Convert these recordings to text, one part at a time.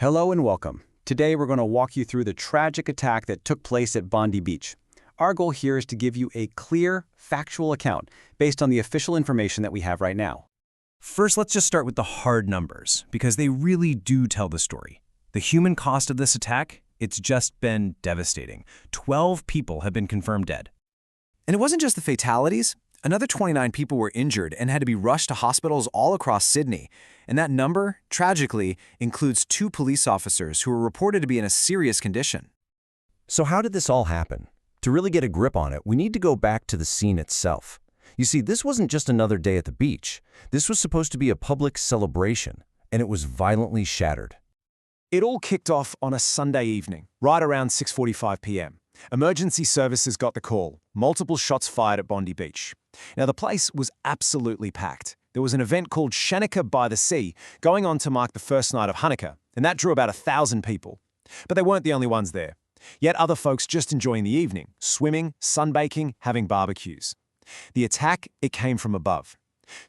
Hello and welcome. Today we're going to walk you through the tragic attack that took place at Bondi Beach. Our goal here is to give you a clear, factual account based on the official information that we have right now. First, let's just start with the hard numbers, because they really do tell the story. The human cost of this attack, it's just been devastating. 12 people have been confirmed dead. And it wasn't just the fatalities. Another 29 people were injured and had to be rushed to hospitals all across Sydney. And that number, tragically, includes 2 police officers who were reported to be in a serious condition. So how did this all happen? To really get a grip on it, we need to go back to the scene itself. You see, this wasn't just another day at the beach. This was supposed to be a public celebration, and it was violently shattered. It all kicked off on a Sunday evening, right around 6:45 p.m. Emergency services got the call. Multiple shots fired at Bondi Beach. Now, the place was absolutely packed. There was an event called Chanukah by the Sea going on to mark the first night of Chanukah, and that drew about 1,000 people. But they weren't the only ones there. Yet other folks just enjoying the evening, swimming, sunbaking, having barbecues. The attack, it came from above.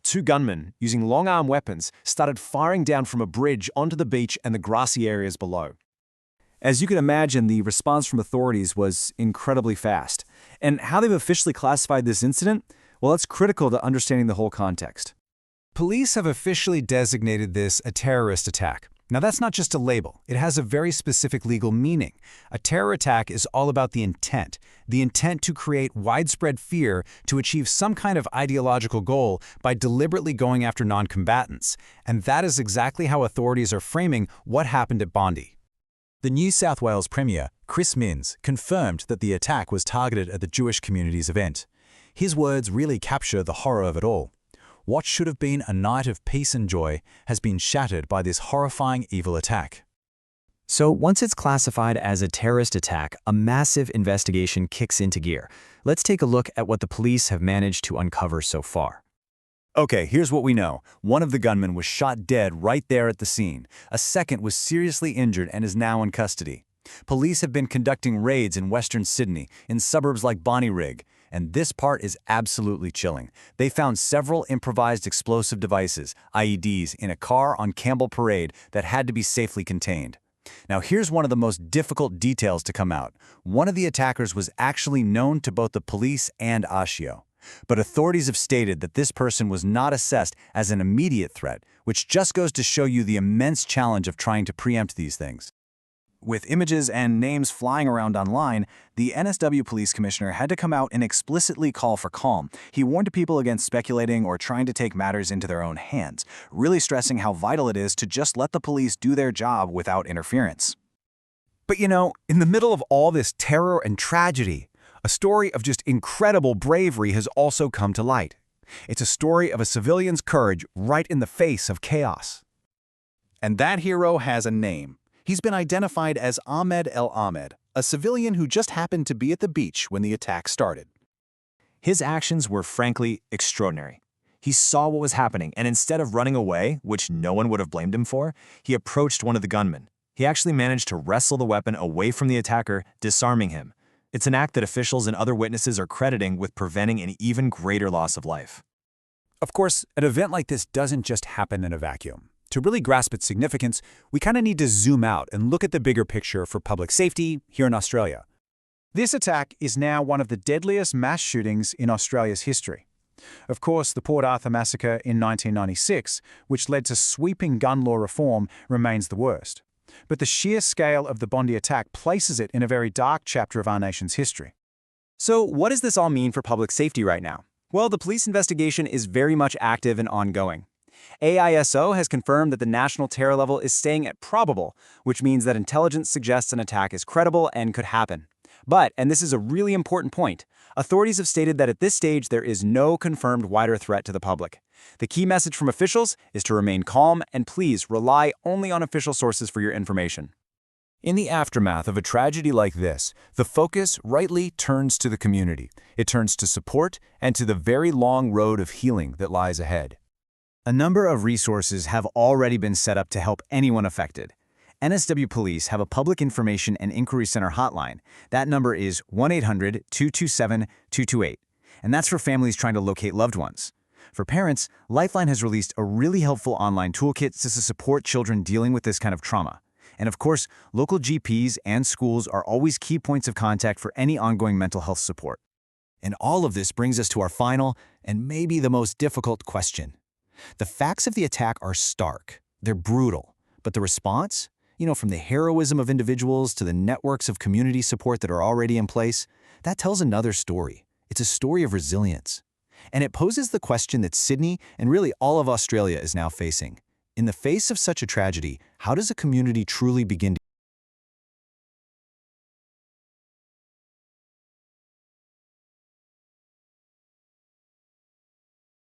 2 gunmen, using long-arm weapons, started firing down from a bridge onto the beach and the grassy areas below. As you can imagine, the response from authorities was incredibly fast. And how they've officially classified this incident? Well, that's critical to understanding the whole context. Police have officially designated this a terrorist attack. Now, that's not just a label. It has a very specific legal meaning. A terror attack is all about the intent to create widespread fear to achieve some kind of ideological goal by deliberately going after non-combatants. And that is exactly how authorities are framing what happened at Bondi. The New South Wales Premier, Chris Minns, confirmed that the attack was targeted at the Jewish community's event. His words really capture the horror of it all. What should have been a night of peace and joy has been shattered by this horrifying evil attack. So once it's classified as a terrorist attack, a massive investigation kicks into gear. Let's take a look at what the police have managed to uncover so far. Okay, here's what we know. One of the gunmen was shot dead right there at the scene. A second was seriously injured and is now in custody. Police have been conducting raids in western Sydney, in suburbs like Bonnyrigg, and this part is absolutely chilling. They found several improvised explosive devices, IEDs, in a car on Campbell Parade that had to be safely contained. Now here's one of the most difficult details to come out. One of the attackers was actually known to both the police and Ashio. But authorities have stated that this person was not assessed as an immediate threat, which just goes to show you the immense challenge of trying to preempt these things. With images and names flying around online, the NSW police commissioner had to come out and explicitly call for calm. He warned people against speculating or trying to take matters into their own hands, really stressing how vital it is to just let the police do their job without interference. But you know, in the middle of all this terror and tragedy, a story of just incredible bravery has also come to light. It's a story of a civilian's courage right in the face of chaos. And that hero has a name. He's been identified as Ahmed El Ahmed, a civilian who just happened to be at the beach when the attack started. His actions were frankly extraordinary. He saw what was happening, and instead of running away, which no one would have blamed him for, he approached one of the gunmen. He actually managed to wrestle the weapon away from the attacker, disarming him. It's an act that officials and other witnesses are crediting with preventing an even greater loss of life. Of course, an event like this doesn't just happen in a vacuum. To really grasp its significance, we kind of need to zoom out and look at the bigger picture for public safety here in Australia. This attack is now one of the deadliest mass shootings in Australia's history. Of course, the Port Arthur massacre in 1996, which led to sweeping gun law reform, remains the worst. But the sheer scale of the Bondi attack places it in a very dark chapter of our nation's history. So what does this all mean for public safety right now? Well, the police investigation is very much active and ongoing. AISO has confirmed that the national terror level is staying at probable, which means that intelligence suggests an attack is credible and could happen. But, and this is a really important point, authorities have stated that at this stage there is no confirmed wider threat to the public. The key message from officials is to remain calm and please rely only on official sources for your information. In the aftermath of a tragedy like this, the focus rightly turns to the community. It turns to support and to the very long road of healing that lies ahead. A number of resources have already been set up to help anyone affected. NSW Police have a Public Information and Inquiry Center hotline. That number is 1-800-227-228, and that's for families trying to locate loved ones. For parents, Lifeline has released a really helpful online toolkit to support children dealing with this kind of trauma. And of course, local GPs and schools are always key points of contact for any ongoing mental health support. And all of this brings us to our final, and maybe the most difficult question. The facts of the attack are stark. They're brutal. But the response? From the heroism of individuals to the networks of community support that are already in place, that tells another story. It's a story of resilience. And it poses the question that Sydney and really all of Australia is now facing. In the face of such a tragedy, how does a community truly begin to